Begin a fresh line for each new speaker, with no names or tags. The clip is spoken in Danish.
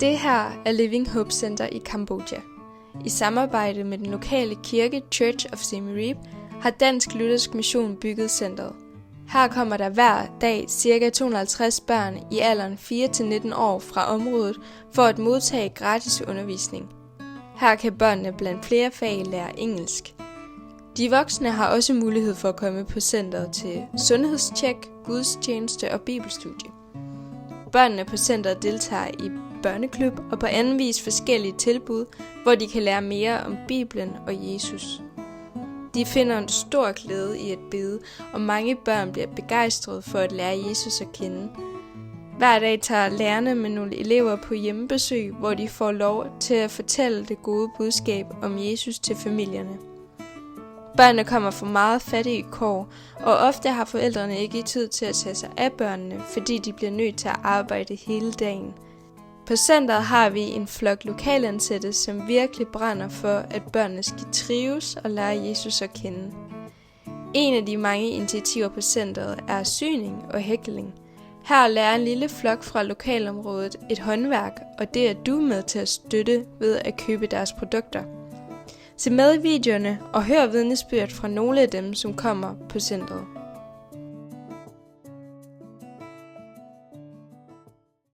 Det her er Living Hope Center i Kambodja. I samarbejde med den lokale kirke Church of Siem Reap har Dansk Luthersk Mission bygget centret. Her kommer der hver dag ca. 250 børn i alderen 4-19 år fra området for at modtage gratis undervisning. Her kan børnene blandt flere fag lære engelsk. De voksne har også mulighed for at komme på centret til sundhedstjek, gudstjeneste og bibelstudie. Børnene på centret deltager i børneklub og på anden vis forskellige tilbud, hvor de kan lære mere om Bibelen og Jesus. De finder en stor glæde i at bede, og mange børn bliver begejstrede for at lære Jesus at kende. Hver dag tager lærerne med nogle elever på hjemmebesøg, hvor de får lov til at fortælle det gode budskab om Jesus til familierne. Børnene kommer fra meget fattige kår, og ofte har forældrene ikke tid til at tage sig af børnene, fordi de bliver nødt til at arbejde hele dagen. På centret har vi en flok lokalansatte, som virkelig brænder for, at børnene skal trives og lære Jesus at kende. En af de mange initiativer på centret er syning og hækling. Her lærer en lille flok fra lokalområdet et håndværk, og det er du med til at støtte ved at købe deres produkter. Se med i videoerne og hør vidnesbyrd fra nogle af dem, som kommer på centret.